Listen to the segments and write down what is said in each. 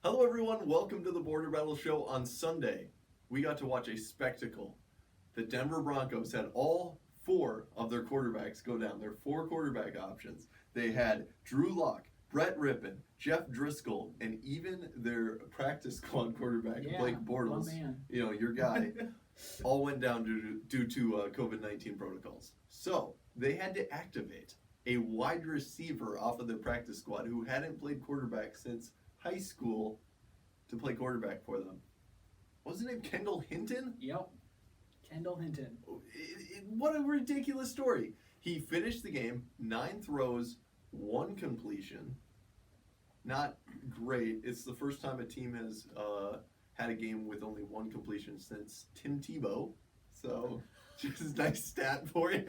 Hello, everyone. Welcome to the Border Battle Show. On Sunday, we got to watch a spectacle. The Denver Broncos had all four of their quarterbacks go down. Their four quarterback options. They had Drew Lock, Brett Rippon, Jeff Driscoll, and even their practice squad quarterback, Blake Bortles, your guy, all went down due to COVID-19 protocols. So they had to activate a wide receiver off of their practice squad who hadn't played quarterback since high school to play quarterback for them. What was his name? Kendall Hinton? Yep. Kendall Hinton. What a ridiculous story. He finished the game, 9 throws, 1 completion. Not great. It's the first time a team has had a game with only 1 completion since Tim Tebow. So, just a nice stat for you.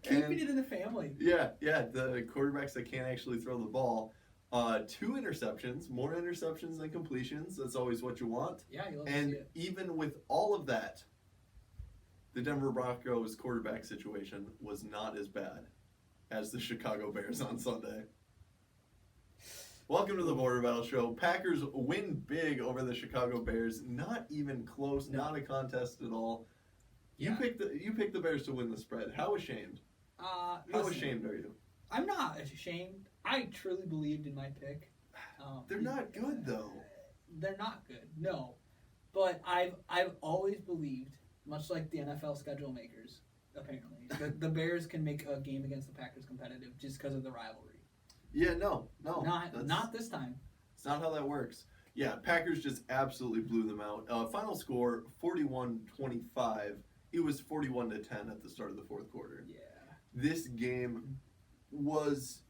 Keeping it in the family. Yeah, the quarterbacks that can't actually throw the ball. 2 interceptions, more interceptions than completions. That's always what you want. Yeah, you love to see And it. even with all of that, the Denver Broncos quarterback situation was not as bad as the Chicago Bears on Sunday. Welcome to the Border Battle Show. Packers win big over the Chicago Bears. Not even close. No. Not a contest at all. You picked the Bears to win the spread. How ashamed? How ashamed are you? I'm not ashamed. I truly believed in my pick. They're not good though. They're not good. No, but I've always believed, much like the NFL schedule makers, apparently, that the Bears can make a game against the Packers competitive just because of the rivalry. Yeah, no. Not this time. It's not how that works. Yeah, Packers just absolutely blew them out. Final score 41-25. It was 41-10 at the start of the fourth quarter. Yeah. This game was,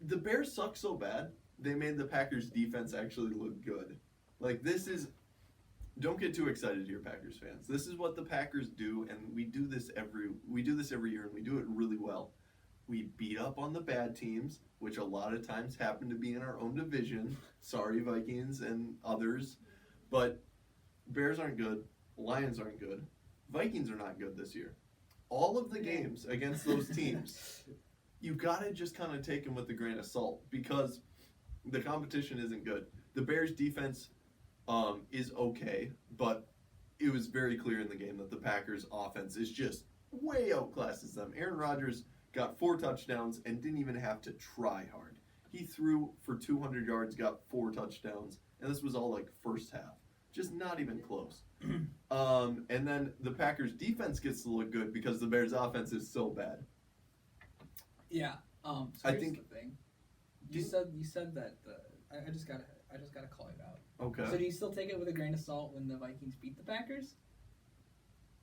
the Bears suck so bad they made the Packers defense actually look good. Like, this is, don't get too excited here, Packers fans. This is what the Packers do, and we do this every year, and we do it really well. We beat up on the bad teams, which a lot of times happen to be in our own division. Sorry, Vikings and others. But Bears aren't good. Lions aren't good. Vikings are not good this year. All of the games against those teams, you got to just kind of take them with a grain of salt because the competition isn't good. The Bears' defense is okay, but it was very clear in the game that the Packers' offense is just way outclasses them. Aaron Rodgers got 4 touchdowns and didn't even have to try hard. He threw for 200 yards, got 4 touchdowns, and this was all like first half. Just not even close. And then the Packers' defense gets to look good because the Bears' offense is so bad. Yeah. So I here's think the thing. You said that I just gotta call it out. Okay. So do you still take it with a grain of salt when the Vikings beat the Packers?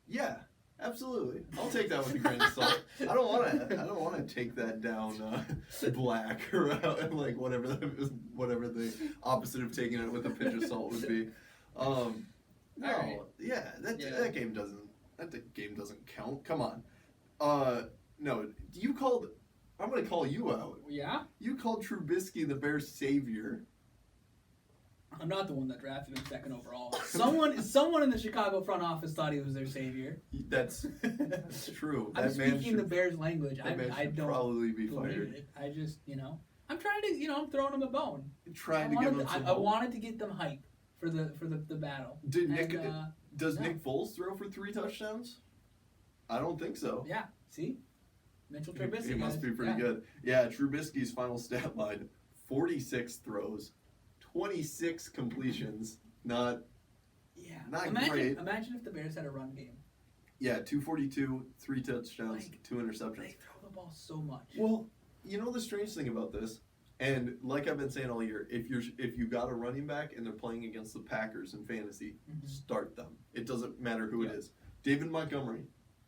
Yeah, absolutely. I'll take that with a grain of salt. I don't want to take that down black or like whatever the opposite of taking it with a pinch of salt would be. No, right. That game doesn't count. Come on. No, I'm going to call you out. Yeah? You called Trubisky the Bears' savior. I'm not the one that drafted him second overall. Someone in the Chicago front office thought he was their savior. That's true. I'm speaking the Bears language. I don't probably be fired. It. I just, I'm trying to, I'm throwing him a bone. I wanted to get them hype for the battle. Does Nick Foles throw for 3 touchdowns? I don't think so. Yeah. See, Mitchell Trubisky. He must be pretty good. Yeah, Trubisky's final stat line: 46 throws, 26 completions. Not great. Imagine if the Bears had a run game. Yeah, 242, 3 touchdowns, 2 interceptions. They throw the ball so much. Well, the strange thing about this, and like I've been saying all year, if you got a running back and they're playing against the Packers in fantasy, start them. It doesn't matter who it is. David Montgomery.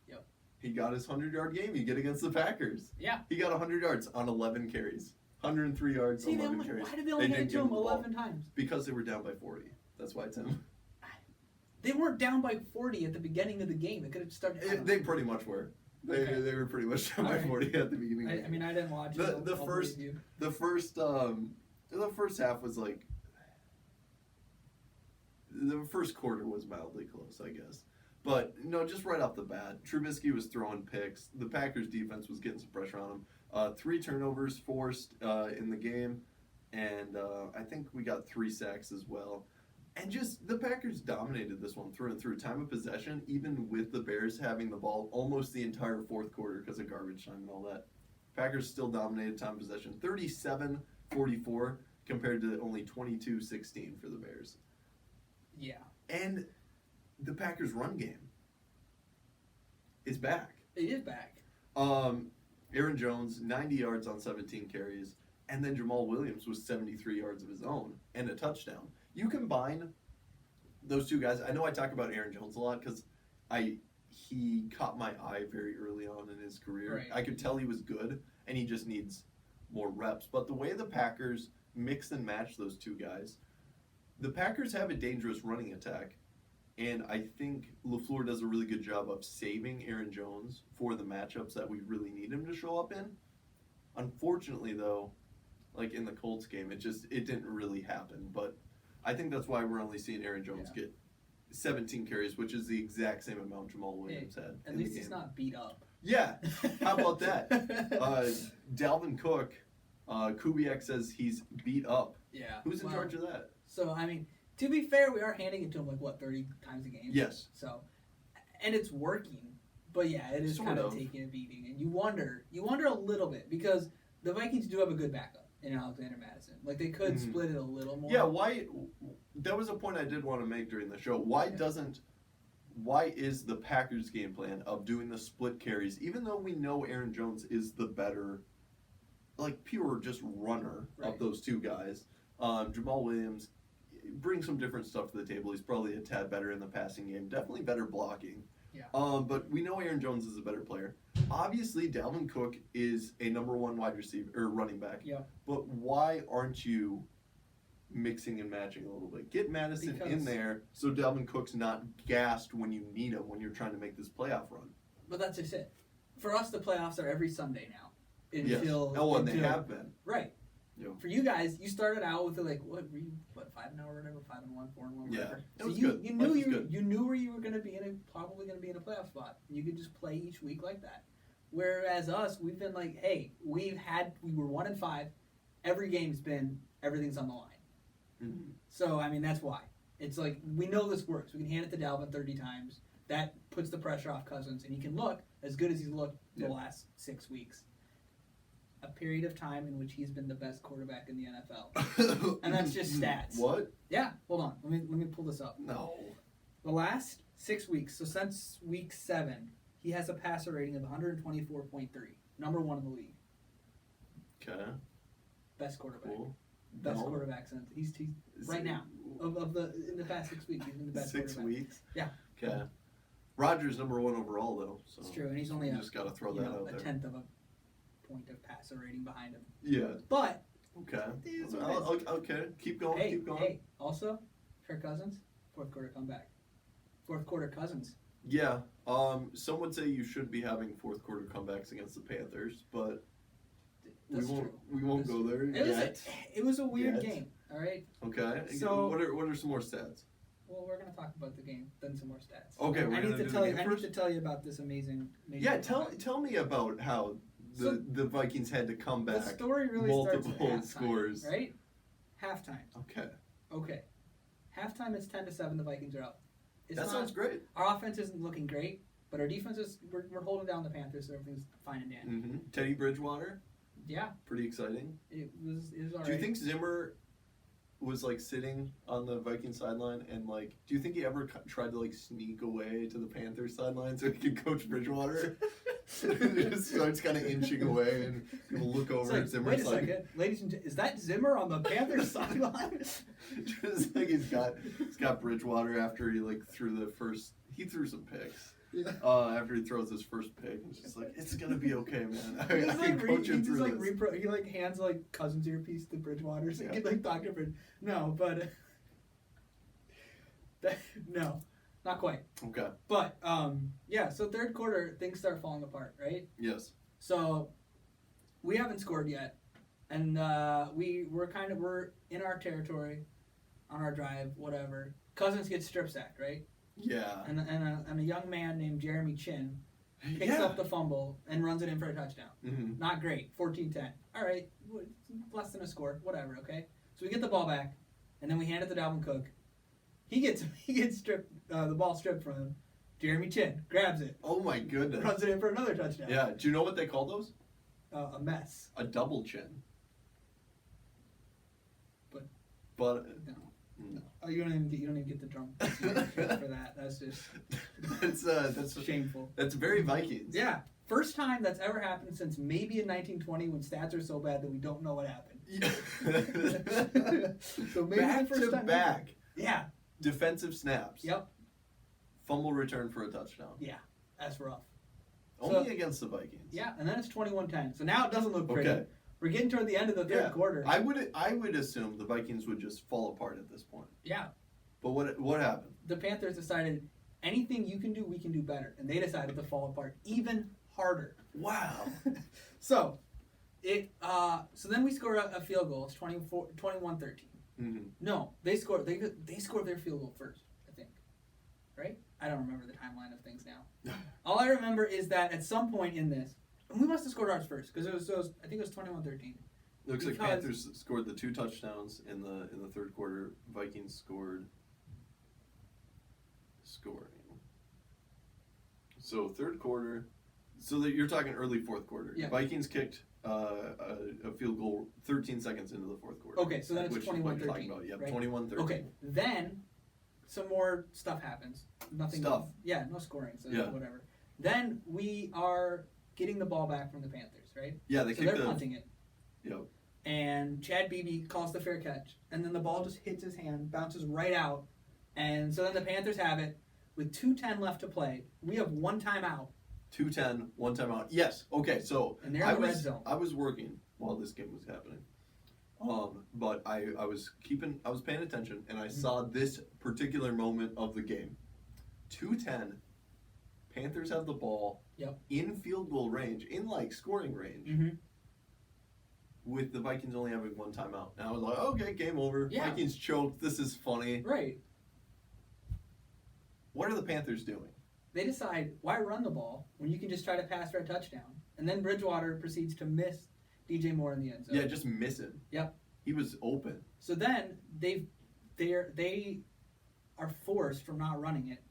Yep. He got his 100-yard game you get against the Packers. Yeah. He got 100 yards on 11 carries. 103 yards, 11 carries. Why did they only hand it to him 11 times? Because they were down by 40. That's why, Tim. They weren't down by 40 at the beginning of the game. They could have started. They pretty much were. They were pretty much down by 40 at the beginning. Of the game. I didn't watch it. The first half was like, the first quarter was mildly close, I guess. But no, just right off the bat, Trubisky was throwing picks. The Packers defense was getting some pressure on him. 3 turnovers forced in the game. and I think we got 3 sacks as well. And just the Packers dominated this one through and through. Time of possession, even with the Bears having the ball almost the entire fourth quarter because of garbage time and all that. Packers still dominated time of possession, 37-44 compared to only 22-16 for the Bears. Yeah. And the Packers' run game is back. It is back. Aaron Jones, 90 yards on 17 carries, and then Jamal Williams was 73 yards of his own and a touchdown. You combine those two guys. I know I talk about Aaron Jones a lot because he caught my eye very early on in his career. Right. I could tell he was good, and he just needs more reps. But the way the Packers mix and match those two guys, the Packers have a dangerous running attack, and I think LaFleur does a really good job of saving Aaron Jones for the matchups that we really need him to show up in. Unfortunately, though, like in the Colts game, it didn't really happen. But I think that's why we're only seeing Aaron Jones get 17 carries, which is the exact same amount Jamal Williams had. At least he's not beat up. Yeah, how about that? Dalvin Cook, Kubiak says he's beat up. Yeah. Who's in charge of that? So, I mean, to be fair, we are handing it to him 30 times a game? Yes. So, and it's working. But yeah, it is kind of taking a beating. And you wonder a little bit because the Vikings do have a good backup in Alexander Madison. Like, they could split it a little more. Yeah, why? That was a point I did want to make during the show. Why is the Packers' game plan of doing the split carries, even though we know Aaron Jones is the better, like, pure just runner of those two guys? Jamal Williams brings some different stuff to the table. He's probably a tad better in the passing game. Definitely better blocking. Yeah. But we know Aaron Jones is a better player. Obviously, Dalvin Cook is a number 1 wide receiver or running back. Yeah. But why aren't you mixing and matching a little bit? Get Madison in there so Dalvin Cook's not gassed when you need him when you're trying to make this playoff run. But that's just it. For us, the playoffs are every Sunday now. And they have been. Right. Yeah. For you guys, you started out with 5-0 or whatever, 5-1, 4-1, yeah, whatever. It was good. You knew where you were going to be probably going to be in a playoff spot. You could just play each week like that. Whereas us, we've been like, hey, we were 1-5. Every game's been everything's on the line. Mm-hmm. So I mean that's why it's like we know this works. We can hand it to Dalvin 30 times. That puts the pressure off Cousins, and he can look as good as he's looked the last 6 weeks. A period of time in which he's been the best quarterback in the NFL. And that's just stats. What? Yeah, hold on. Let me pull this up. No. The last 6 weeks, so since week 7, he has a passer rating of 124.3. Number 1 in the league. Okay. Best quarterback. Cool. Best quarterback since he's right now. In the past 6 weeks, he's been the best 6 quarterback. weeks? Yeah. Okay. Rodgers number 1 overall though. So it's true, and he's only just got to throw that out there. A tenth of a point of passer rating behind him. Yeah. But okay. Okay. Keep going. Keep going. Hey. Also, Kirk Cousins, fourth quarter comeback. Fourth quarter Cousins. Yeah. Some would say you should be having fourth quarter comebacks against the Panthers, but we won't go there yet. It was a weird game. All right. Okay. So what are some more stats? Well, we're gonna talk about the game, then some more stats. Okay. I need to tell you about this amazing. Yeah. Tell me about how the Vikings had to come back. The story really multiple starts at scores. halftime, right? Halftime. Okay. Halftime is 10-7. The Vikings are up. Sounds great. Our offense isn't looking great, but our defense is. We're holding down the Panthers, so everything's fine and dandy. Mm-hmm. Teddy Bridgewater. Yeah. Pretty exciting. It was all right. Do you think Zimmer was like sitting on the Viking sideline and like, do you think he ever tried to like sneak away to the Panthers sideline so he could coach Bridgewater? Just starts kind of inching away and people look over at Zimmer. Wait a second, ladies and gentlemen, is that Zimmer on the Panthers sideline? Just like he's got Bridgewater after he like threw some picks. Yeah. After he throws his first pick, it's just like it's gonna be okay, man. I can coach him through this. He like hands like Cousins' earpiece to Bridgewater, so he can like talk to Bridgewater. No, but no, not quite. Okay. But so third quarter things start falling apart, right? Yes. So we haven't scored yet, and we're in our territory, on our drive, whatever. Cousins gets strip sacked, right? Yeah. And a young man named Jeremy Chinn picks up the fumble, and runs it in for a touchdown. Mm-hmm. Not great. 14-10. All right, less than a score. Whatever. Okay. So we get the ball back, and then we hand it to Dalvin Cook. He gets stripped. The ball stripped from him. Jeremy Chinn grabs it. Oh my goodness. Runs it in for another touchdown. Yeah. Do you know what they call those? A mess. A double chin. But no. Oh, you don't even get the drum for that. That's just that's shameful. That's very Vikings. Yeah. First time that's ever happened since maybe in 1920 when stats are so bad that we don't know what happened. Yeah. So maybe back the first to time back. Yeah. Defensive snaps. Yep. Fumble return for a touchdown. Yeah. That's rough. Only against the Vikings. Yeah, and then it's 21-10. So now it doesn't look pretty. Okay. We're getting toward the end of the third quarter. I would assume the Vikings would just fall apart at this point. Yeah. But what happened? The Panthers decided anything you can do, we can do better, and they decided to fall apart even harder. Wow. So then we score a field goal. It's 21-13. Mm-hmm. No, they scored their field goal first, I think. Right? I don't remember the timeline of things now. All I remember is that at some point in this, and we must have scored ours first because I think it was 21-13. Looks like Panthers scored the 2 touchdowns in the third quarter. Vikings scoring. So third quarter. So that you're talking early fourth quarter. Yeah. Vikings kicked a field goal 13 seconds into the fourth quarter. Okay, so then it's 21-13. Yep, right? 21-13. Okay, then some more stuff happens. Nothing. Stuff. Yeah, no scoring. So Yeah. whatever. Then we are getting the ball back from the Panthers, right? Yeah, so they're punting it. Yep. And Chad Beebe calls the fair catch, and then the ball just hits his hand, bounces right out, and so then the Panthers have it with 2:10 left to play. We have one timeout. 2:10, one timeout. Yes. Okay. So And they're in the red zone. I was working while this game was happening, but I was paying attention, and I saw this particular moment of the game. 2:10. Panthers have the ball. Yep. In field goal range, in scoring range. Mm-hmm. With the Vikings only having one timeout. And I was like, okay, game over. Yeah. Vikings choked. This is funny. Right. What are the Panthers doing? They decide, why run the ball when you can just try to pass for a touchdown? And then Bridgewater proceeds to miss DJ Moore in the end zone. Yeah, just miss him. Yep. He was open. So then they are forced from not running it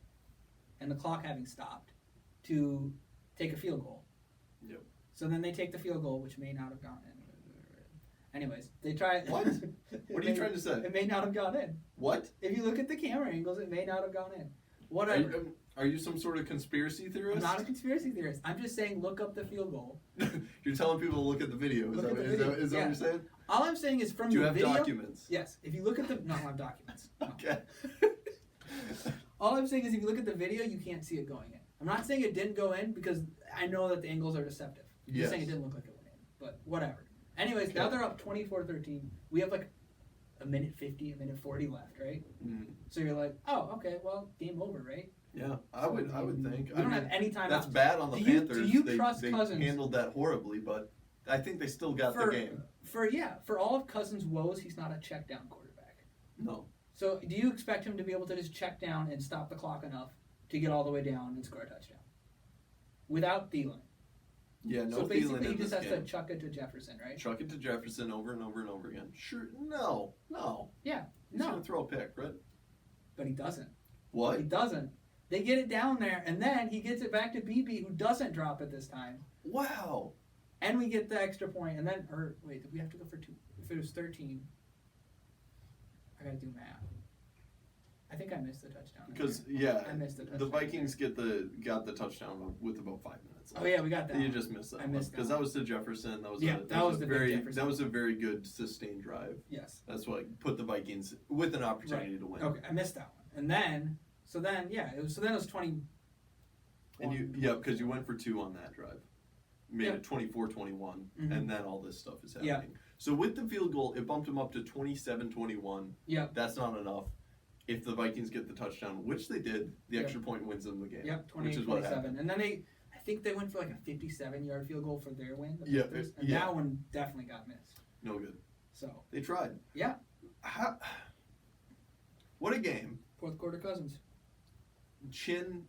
and the clock having stopped to take a field goal. Yep. So then they take the field goal, which may not have gone in. Anyways, they try. What? What are you trying to say? It may not have gone in. What? If you look at the camera angles, it may not have gone in. Whatever. Are you some sort of conspiracy theorist? I'm not a conspiracy theorist. I'm just saying look up the field goal. You're telling people to look at the video. Is that what you're saying? All I'm saying is from Do you the have video. documents? Yes. If you look at the. No, I have documents. No. Okay. All I'm saying is if you look at the video, you can't see it going in. I'm not saying it didn't go in because I know that the angles are deceptive. I'm just saying it didn't look like it went in. But whatever. Anyways, now they're up 24-13. We have a minute 50, a minute 40 left, right? Mm. So you're like, oh, okay, well, game over, right? Yeah, I would think. We don't have any time. That's bad on the Panthers. Do you trust Cousins? They handled that horribly, but I think they still got the game. For all of Cousins' woes, he's not a check down quarterback. No. So do you expect him to be able to just check down and stop the clock enough to get all the way down and score a touchdown? Without Thielen. Yeah, no. So basically, Thielen he just has game. to chuck it to Jefferson, right? Chuck it to Jefferson over and over and over again. Sure. No. Yeah. He's gonna throw a pick, right? But he doesn't. What? He doesn't. They get it down there, and then he gets it back to BB, who doesn't drop it this time. Wow. And we get the extra point, and then, wait, did we have to go for 2? If it was 13, I gotta do math. I think I missed the touchdown. Because I missed the touchdown. the Vikings got the touchdown with about 5 minutes left. Oh yeah, we got that. You just missed that. I missed because that was to Jefferson. That was Jefferson. That was a very good sustained drive. Yes. That's what put the Vikings with an opportunity to win. Okay, I missed that one, and then it was 20. And because you went for 2 on that drive, made it 24-21, and then all this stuff is happening. Yeah. So with the field goal, it bumped them up to 27-21. Yeah. That's not enough. If the Vikings get the touchdown, which they did, the extra point wins them the game. Yep, 28-27. And then I think they went for a 57-yard field goal for their win. Yeah, and that one definitely got missed. No good. So they tried. Yeah. What a game. Fourth quarter Cousins. Chinn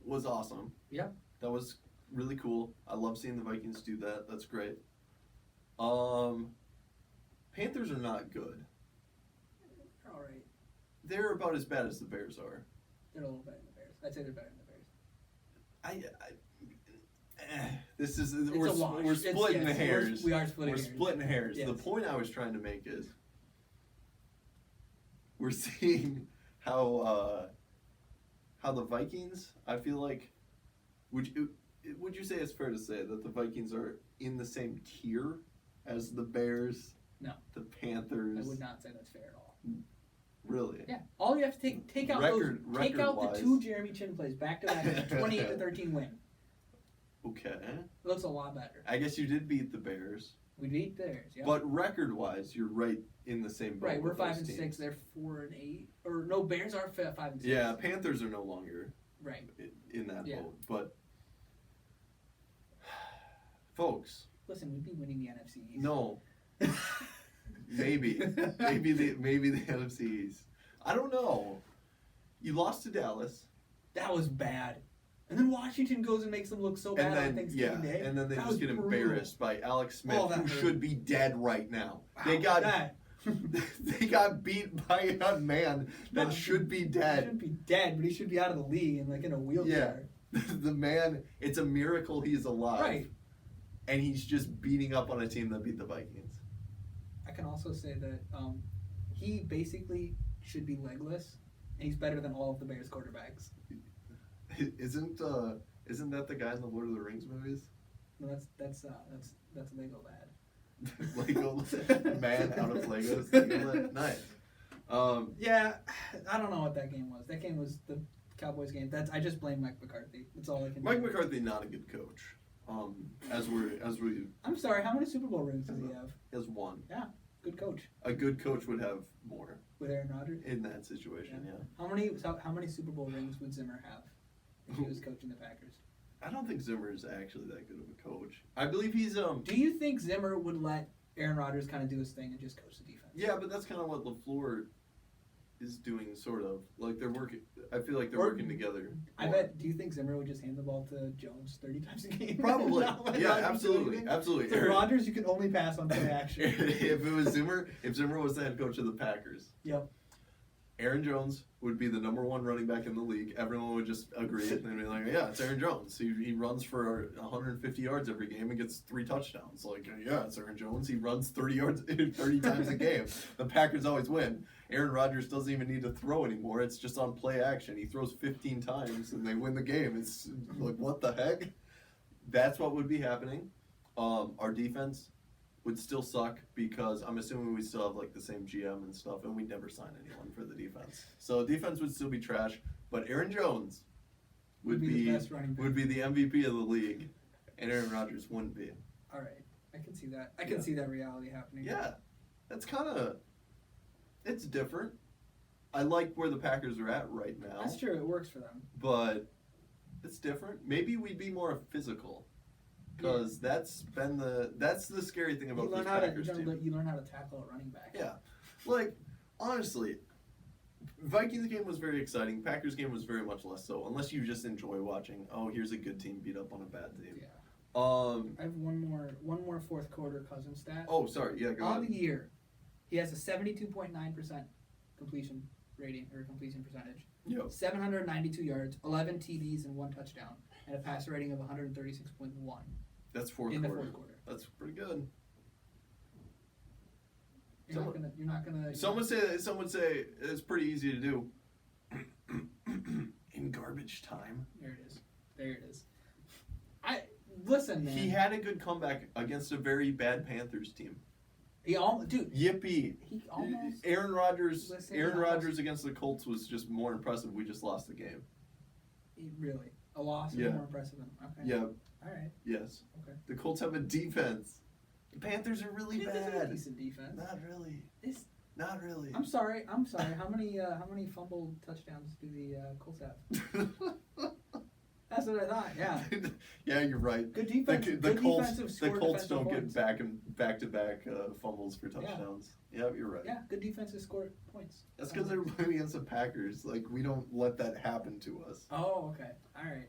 was awesome. Yep. That was really cool. I love seeing the Vikings do that. That's great. Panthers are not good. They're all right. They're about as bad as the Bears are. They're a little better than the Bears. I'd say they're better than the Bears. This is It's we're a wash. we're splitting Yes, hairs. we are splitting We're hairs. splitting hairs. Yes. The point I was trying to make is we're seeing how the Vikings. I feel like would you say it's fair to say that the Vikings are in the same tier as the Bears? No. The Panthers. I would not say that's fair at all. Really? Yeah. All you have to take out Record-wise. the 2 Jeremy Chinn plays back to back, 28-13 win. Okay. It looks a lot better. I guess you did beat the Bears. We beat theirs, yeah. But record-wise, you're right in the same boat. Right, we're with 5 those and 6. teams. They're 4 and 8. Or no, Bears are 5 and 6. Yeah, Panthers are no longer Right. in that Yeah. boat. But folks, Listen, we'd be winning the NFC East. no, maybe the NFC East. I don't know. You lost to Dallas, That was bad. And then Washington goes and makes them look so bad and on then Thanksgiving Day. and then they That just was get brutal. embarrassed by Alex Smith, Oh, that who hurt. should be dead right now. Wow, They got that. they got beat by a man that No, should be He dead. shouldn't be dead, but he should be out of the league and like in a wheelchair. The man, it's a miracle he's alive. Right. And he's just beating up on a team that beat the Vikings. I can also say that he basically should be legless, and he's better than all of the Bears quarterbacks. Isn't that the guy in the Lord of the Rings movies? No, that's Lego Lad. Lego man out of Legos. Lego. Nice. Yeah, I don't know what that game was. That game was the Cowboys game. I just blame Mike McCarthy. That's all I can. Mike do. McCarthy not a good coach. As we I'm sorry. How many Super Bowl rings does he have? has one. Good coach A good coach would have more with Aaron Rodgers. in that situation. Yeah. How many Super Bowl rings would Zimmer have if he was coaching the Packers? I don't think Zimmer is actually that good of a coach. I believe he's Do you think Zimmer would let Aaron Rodgers kind of do his thing and just coach the defense? Yeah, but that's kind of what LaFleur is doing, sort of. Like they're working. I feel like they're working together. I bet. Do you think Zimmer would just hand the ball to Jones 30 times a game? Probably. Not let Yeah, Rodgers do absolutely, anything? absolutely. So Rodgers, you can only pass on play action. If it was Zimmer, if Zimmer was the head coach of the Packers, Yep. Aaron Jones would be the number 1 running back in the league. Everyone would just agree and be like, "Yeah, it's Aaron Jones. He runs for 150 yards every game and gets 3 touchdowns." Like, yeah, it's Aaron Jones. He runs 30 yards 30 times a game. The Packers always win. Aaron Rodgers doesn't even need to throw anymore. It's just on play action. He throws 15 times and they win the game. It's like, what the heck? That's what would be happening. Our defense would still suck because I'm assuming we still have like the same GM and stuff, and we'd never sign anyone for the defense. So defense would still be trash, but Aaron Jones would the be best running back. would be the MVP of the league, and Aaron Rodgers wouldn't be. All right. I can see that. I can see that reality happening. Yeah, that's kind of it's different. I like where the Packers are at right now. That's true. It works for them. But it's different. Maybe we'd be more physical. Because that's the scary thing about this Packers team. You learn how to tackle a running back. Yeah, like honestly, Vikings game was very exciting. Packers game was very much less so. Unless you just enjoy watching. Oh, here's a good team beat up on a bad team. Yeah. I have one more fourth quarter cousin stat. Oh, sorry. Yeah, go On ahead. the year, he has a 72.9% completion rating or completion percentage. Yep. 792 yards, 11 TDs, and 1 touchdown, and a passer rating of 136.1. That's fourth in quarter. the fourth quarter. That's pretty good. You're not gonna. Some would say it's pretty easy to do. In garbage time. There it is. Listen, man. He had a good comeback against a very bad Panthers team. Dude. Yippee! He almost. Aaron Rodgers. Listen, Aaron almost- Rodgers against the Colts was just more impressive. We just lost the game. Really, a loss is Yeah. more impressive than okay. Yeah. All right. Yes. Okay. The Colts have a defense. The Panthers are really Panthers have a bad. decent defense. Not really. This- Not really. I'm sorry. How many fumbled touchdowns do the Colts have? That's what I thought. Yeah. Yeah, you're right. Good defense. The good Colts, defensive the score Colts defensive don't points. get back-to-back fumbles for touchdowns. Yeah, you're right. Yeah, good defensive score points. That's because they're playing against the Packers. Like, we don't let that happen to us. Oh, okay. All right.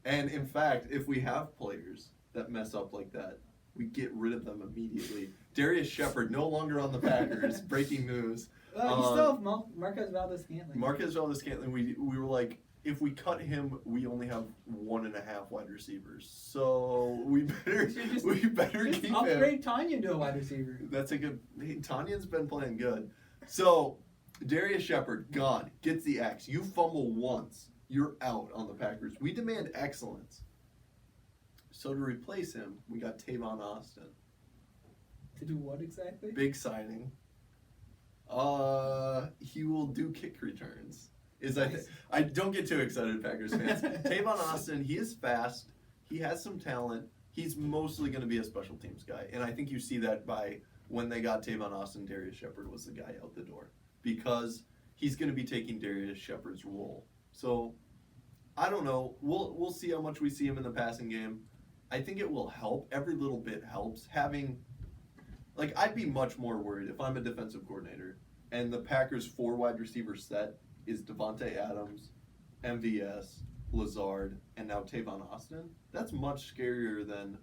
And in fact, if we have players that mess up like that, we get rid of them immediately. Darius Shepard no longer on the Packers. Breaking news. You still have Marquez Valdez-Scantling. Marquez Valdez-Scantling, we were like, if we cut him, we only have 1.5 wide receivers. So we better keep him. Upgrade Tanya to a wide receiver. That's a good. Tanya's been playing good. So Darius Shepard gone, gets the X. You fumble once, you're out on the Packers. We demand excellence. So to replace him, we got Tavon Austin. To do what exactly? Big signing. He will do kick returns. I don't get too excited, Packers fans. Tavon Austin, he is fast. He has some talent. He's mostly going to be a special teams guy. And I think you see that by when they got Tavon Austin, Darius Shepard was the guy out the door. Because he's going to be taking Darius Shepard's role. So, I don't know. We'll see how much we see him in the passing game. I think it will help. Every little bit helps. I'd be much more worried if I'm a defensive coordinator and the Packers' 4 wide receiver set is Devontae Adams, MVS, Lazard, and now Tavon Austin. That's much scarier than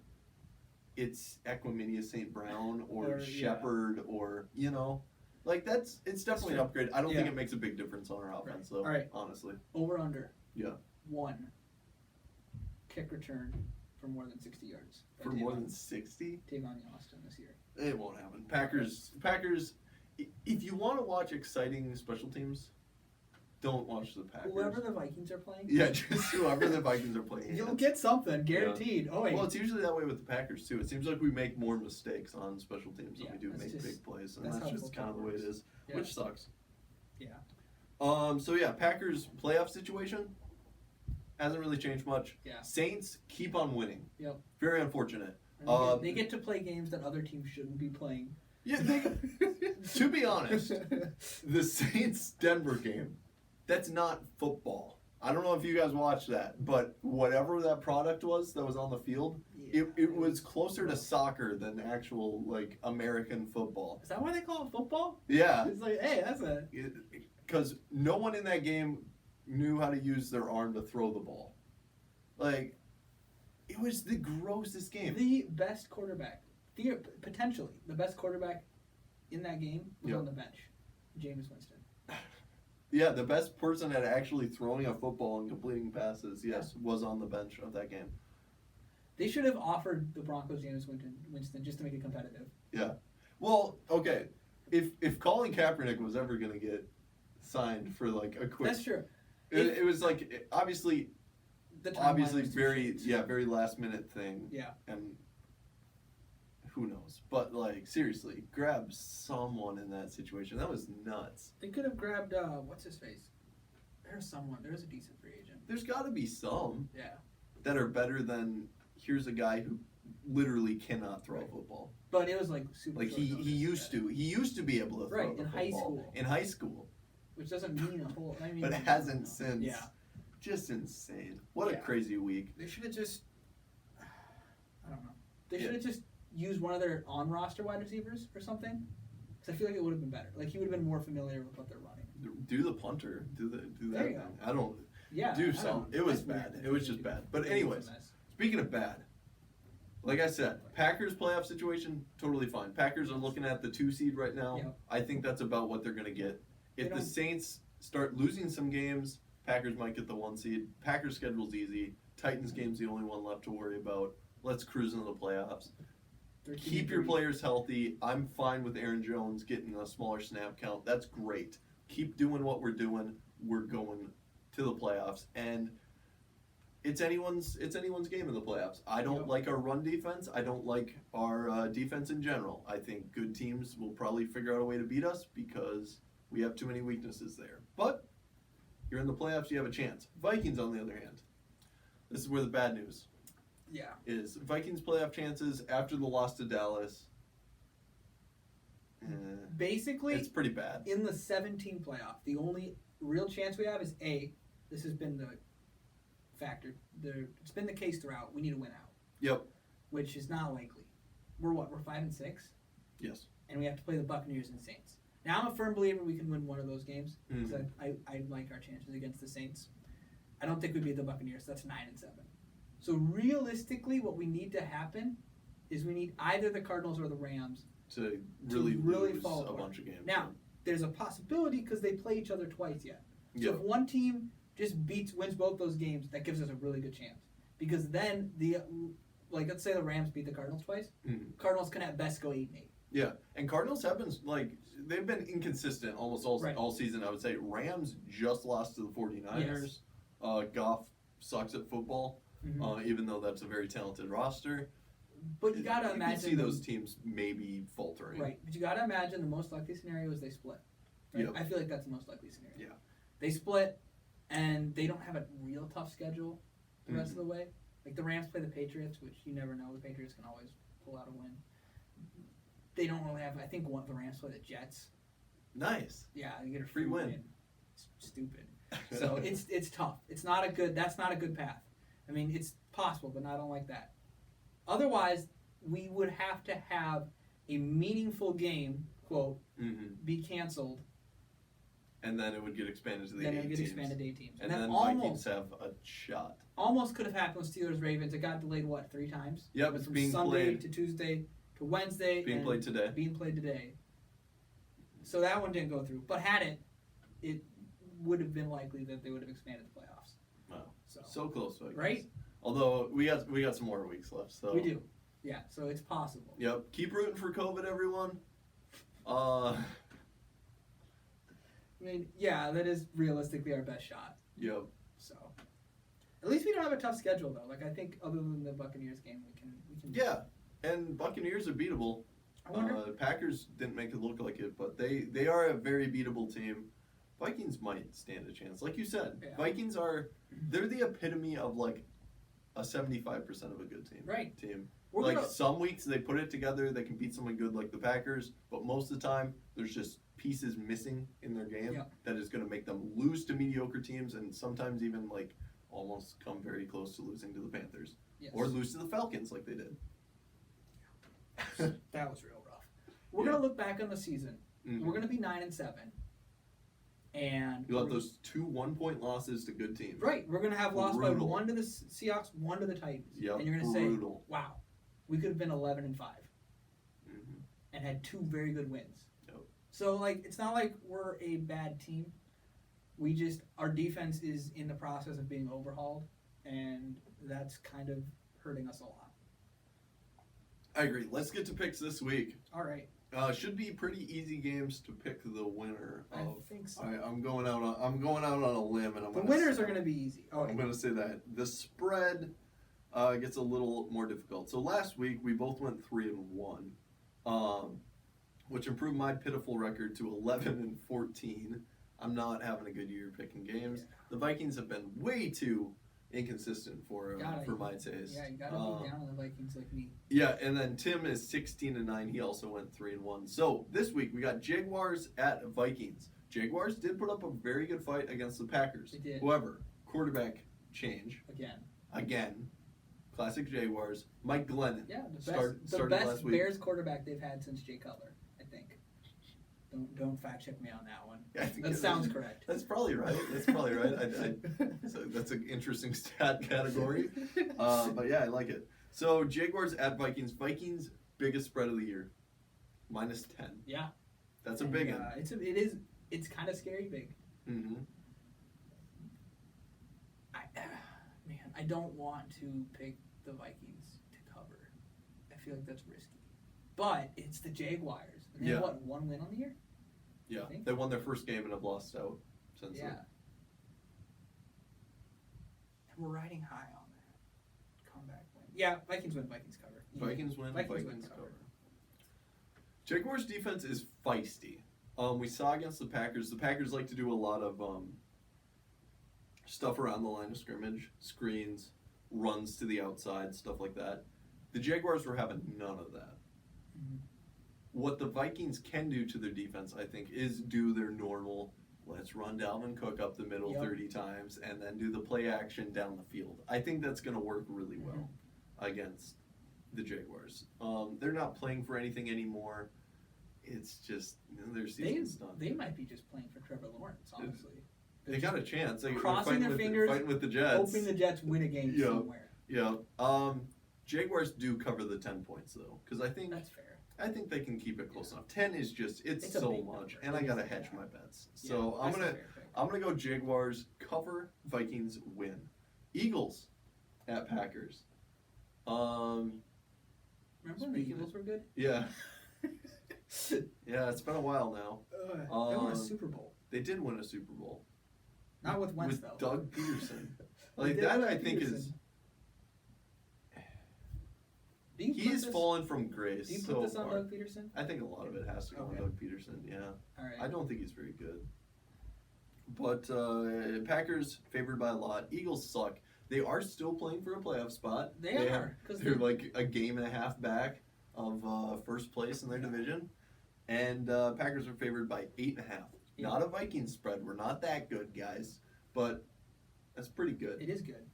it's Equimania St. Brown or Shepard or, it's definitely an upgrade. I don't think it makes a big difference on our offense, though, honestly. Over under. Yeah. 1 kick return for more than 60 yards. For more than 60? Tavon Austin this year. It won't happen. Packers, if you want to watch exciting special teams, don't watch the Packers. Whoever the Vikings are playing? Yeah, just whoever the Vikings are playing. You'll get something, guaranteed. Yeah. Oh, wait. Well, it's usually that way with the Packers, too. It seems like we make more mistakes on special teams than we do make big plays. And that's just kind of the way it is, which sucks. Yeah. Packers playoff situation hasn't really changed much. Yeah. Saints keep on winning. Yep. Very unfortunate. They get to play games that other teams shouldn't be playing. Yeah, to be honest, the Saints-Denver game, that's not football. I don't know if you guys watched that, but whatever that product was that was on the field, it was closer to soccer than actual, American football. Is that why they call it football? Yeah. It's like, hey, that's because no one in that game knew how to use their arm to throw the ball. It was the grossest game. The best quarterback, potentially the best quarterback in that game was on the bench, Jameis Winston. Yeah, the best person at actually throwing a football and completing passes, was on the bench of that game. They should have offered the Broncos Jameis Winston just to make it competitive. Yeah. Well, okay. If Colin Kaepernick was ever going to get signed for a quick... That's true. It was obviously very last minute thing. Yeah. And who knows? But seriously, grab someone in that situation. That was nuts. They could have grabbed what's his face? There's a decent free agent. There's got to be some. Yeah. That are better than here's a guy who literally cannot throw a football. But it was super. He used to be able to throw the football in high school. Which doesn't mean a whole. But it hasn't since. Yeah. Just insane. What a crazy week. They should have just. I don't know. They should have just used one of their on-roster wide receivers or something. Because I feel like it would have been better. He would have been more familiar with what they're running. Do the punter. Do that there you thing. go. I don't. Yeah. Do something. It was bad. It was just bad. But anyways, speaking of bad, like I said, Packers playoff situation, totally fine. Packers are looking at the 2 seed right now. Yep. I think that's about what they're going to get. If the Saints start losing some games, Packers might get the 1 seed. Packers schedule's easy. Titans game's the only one left to worry about. Let's cruise into the playoffs. Keep your players healthy. I'm fine with Aaron Jones getting a smaller snap count. That's great. Keep doing what we're doing. We're going to the playoffs. And it's anyone's game in the playoffs. I don't like our run defense. I don't like our defense in general. I think good teams will probably figure out a way to beat us because we have too many weaknesses there. But you're in the playoffs, you have a chance. Vikings, on the other hand, this is where the bad news is. Vikings playoff chances after the loss to Dallas. Basically, it's pretty bad. In the 17 playoff, the only real chance we have is this has been the factor. It's been the case throughout. We need to win out. Yep. Which is not likely. We're 5-6? Yes. And we have to play the Buccaneers and Saints. Now, I'm a firm believer we can win one of those games because I like our chances against the Saints. I don't think we beat the Buccaneers. That's 9-7. So realistically, what we need to happen is we need either the Cardinals or the Rams to really lose fall a apart. bunch of games. Now, there's a possibility because they play each other twice yet. So Yeah. if one team just wins both those games, that gives us a really good chance. Because then let's say the Rams beat the Cardinals twice. Mm-hmm. Cardinals can at best go 8-8. Yeah, and Cardinals have been they've been inconsistent almost Right. all season. I would say Rams just lost to the 49ers. Goff sucks at football, even though that's a very talented roster. But you gotta can imagine see those teams maybe faltering. Right, but you gotta imagine the most likely scenario is they split. Right? Yep. I feel like that's the most likely scenario. Yeah. They split, and they don't have a real tough schedule the rest of the way. Like the Rams play the Patriots, which you never know. The Patriots can always pull out a win. They don't really have. I think one of the Rams play the Jets. Nice. Yeah, you get a Free win. It's stupid. So it's tough. It's not a good. That's not a good path. I mean, it's possible, but I don't like that. Otherwise, we would have to have a meaningful game, quote, be canceled. And then it would get expanded to the 8 Then it would get teams. expanded to 8 teams. And then almost, Vikings have a shot. Almost could have happened with Steelers-Ravens. It got delayed, 3 times? Yep, It was it's from being Sunday played. to Tuesday to Wednesday. Being played today. Being played today. So that one didn't go through. But had it would have been likely that they would have expanded the playoffs. Wow. So close, Vikings. Right? Although we got some more weeks left. So We do. Yeah, so it's possible. Yep. Keep rooting for COVID, everyone. I mean, yeah, that is realistically our best shot. Yep. So, at least we don't have a tough schedule though. Like I think, other than the Buccaneers game, we can. Yeah, and Buccaneers are beatable. I wonder. Packers didn't make it look like it, but they are a very beatable team. Vikings might stand a chance, like you said. Yeah. Vikings they're the epitome of like a 75% of a good team. Right. Team. We're Some weeks they put it together, they can beat someone good like the Packers, but most of the time there's just pieces missing in their game that is going to make them lose to mediocre teams and sometimes even like almost come very close to losing to the Panthers. Yes. Or lose to the Falcons like they did. That was real rough. We're gonna look back on the season. We're gonna be 9-7, and you'll have those 2 1-point losses to good teams. Right, we're gonna have lost by Brutal. 1 to the Seahawks, 1 to the Titans, Yep. and you're gonna Brutal. say, "Wow, we could have been 11-5, and had 2 very good wins." Yep. So like, it's not like we're a bad team. We just our defense is in the process of being overhauled, and that's kind of hurting us a lot. I agree. Let's get to picks this week. All right. Should be pretty easy games to pick the winner of. I think so. I'm going out on a limb, and The winners are going to be easy. I'm going to say that the spread gets a little more difficult. So last week we both went 3-1, which improved my pitiful record to 11-14. I'm not having a good year picking games. The Vikings have been way too inconsistent for my taste. Yeah, you gotta be down on the Vikings like me. Yeah, and then Tim is 16-9. He also went 3-1. So this week we got Jaguars at Vikings. Jaguars did put up a very good fight against the Packers. They did. However, quarterback change again. Classic Jaguars. Mike Glennon. Yeah, started the last best week. Bears quarterback they've had since Jay Cutler, I think. Don't fact check me on that one. I think That sounds correct. That's probably right. So that's an interesting stat category. But yeah, I like it. So Jaguars at Vikings. Vikings biggest spread of the year, -10. Yeah, that's a big one. It's kind of scary big. Mm-hmm. I don't want to pick the Vikings to cover. I feel like that's risky. But it's the Jaguars. And they have, what, 1 win on the year? Yeah, they won their first game and have lost out since then. And we're riding high on that comeback win. Yeah, Vikings win, Vikings cover. Vikings win, Vikings cover. Jaguars defense is feisty. We saw against the Packers. The Packers like to do a lot of stuff around the line of scrimmage, screens, runs to the outside, stuff like that. The Jaguars were having none of that. Mm-hmm. What the Vikings can do to their defense, I think, is do their normal, let's run Dalvin Cook up the middle 30 times and then do the play action down the field. I think that's going to work really well against the Jaguars. They're not playing for anything anymore. It's just, their season's done. They might be just playing for Trevor Lawrence, honestly. They got a chance. They're crossing their fingers, fighting with the Jets. hoping the Jets win a game somewhere. Yeah. Jaguars do cover the 10 points though, because I think That's fair. they can keep it close enough. 10 is just it's It's a so big much, number. and I It gotta is, hedge yeah. my bets. Yeah, So that's a fair pick. I'm gonna go Jaguars cover, Vikings win, Eagles at Packers. Remember when the Speaking Eagles were good? Yeah. Yeah, it's been a while now. They won a Um, Super Bowl. They did win a Super Bowl Not with Wentz, with though. Doug Peterson. They Like did that, with I think is Peterson. Do you put he's this- fallen from grace Do you put so this on far. Doug Peterson? I think a lot of it has to go on Okay. Doug Peterson. Yeah. All right. I don't think he's very good. But Packers favored by a lot. Eagles suck. They are still playing for a playoff spot. They are, 'cause They're like a game and a half back of first place in their division. And Packers are favored by 8.5. Yeah. Not a Vikings spread. We're not that good, guys. But that's pretty good. It is good.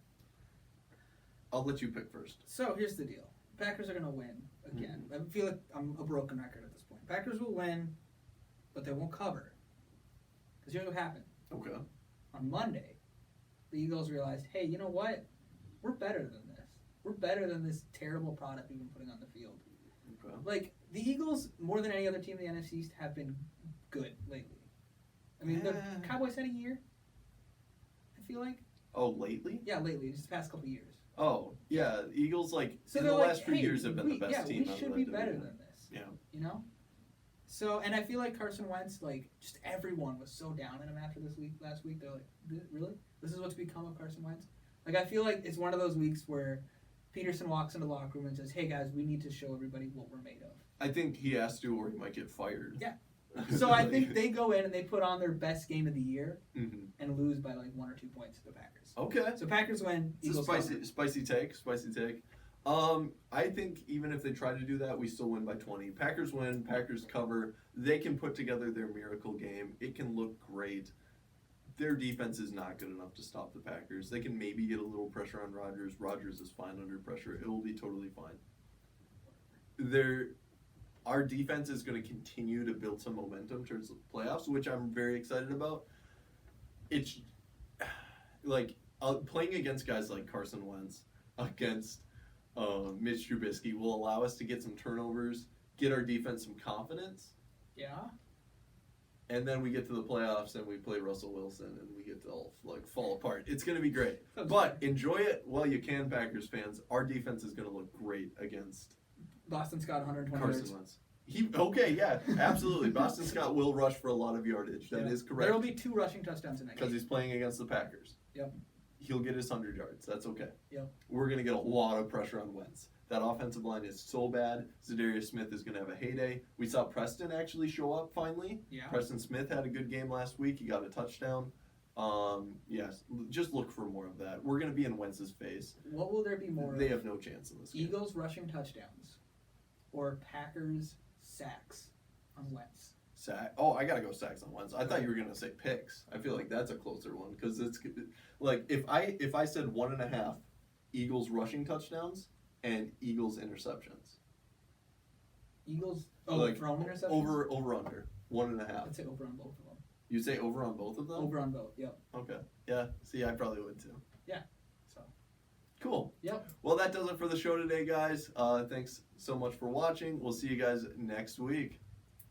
I'll let you pick first. So here's the deal. Packers are going to win again. I feel like I'm a broken record at this point. Packers will win, but they won't cover. Because here's what happened. Okay. On Monday, the Eagles realized, hey, you know what? We're better than this. We're better than this terrible product we've been putting on the field. Okay. Like, the Eagles, more than any other team in the NFC East, have been good lately. I mean, the Cowboys had a year, I feel like. Oh, lately? Yeah, lately, just the past couple of years. Oh, yeah. The Eagles, like, So in they're the like, last few hey, years have been the best team we out should of be that better division. than this. Yeah. You know? So, and I feel like Carson Wentz, like, just everyone was so down on him after last week. They're like, really? This is what's become of Carson Wentz? Like, I feel like it's one of those weeks where Peterson walks into the locker room and says, hey, guys, we need to show everybody what we're made of. I think he has to, or he might get fired. Yeah. So I think they go in and they put on their best game of the year Mm-hmm. and lose by like 1 or 2 points to the Packers. Okay. So Packers win. It's a Eagles cover. spicy take. I think even if they try to do that, we still win by 20. Packers win. Packers cover. They can put together their miracle game. It can look great. Their defense is not good enough to stop the Packers. They can maybe get a little pressure on Rodgers. Rodgers is fine under pressure. It will be totally fine. Our defense is going to continue to build some momentum towards the playoffs, which I'm very excited about. It's like playing against guys like Carson Wentz, against Mitch Trubisky will allow us to get some turnovers, get our defense some confidence, Yeah. and then we get to the playoffs and we play Russell Wilson and we get to all like fall apart. It's going to be great. But enjoy it while you can, Packers fans. Our defense is going to look great against Boston Scott 120 Carson yards. Wentz. Absolutely. Boston Scott will rush for a lot of yardage. That is correct. There will be 2 rushing touchdowns in that Because game. he's playing against the Packers. Yep. He'll get his 100 yards. That's okay. Yep. We're going to get a lot of pressure on Wentz. That offensive line is so bad. Zadarius Smith is going to have a heyday. We saw Preston actually show up finally. Yeah. Preston Smith had a good game last week. He got a touchdown. Yes, just look for more of that. We're going to be in Wentz's face. What will there be more They of? have no chance in this game. Eagles rushing touchdowns or Packers sacks on Wentz? I gotta go sacks on Wentz. I thought you were gonna say picks. I feel like that's a closer one because it's like if I said 1.5 Eagles rushing touchdowns and Eagles interceptions. Eagles Like, throwing interceptions? Over under 1.5. I'd say over on both of them. You say over on both of them? Over on both, yep. Okay. Yeah. See, I probably would too. So, Cool. yep. Well, that does it for the show today, guys. Thanks so much for watching. We'll see you guys next week.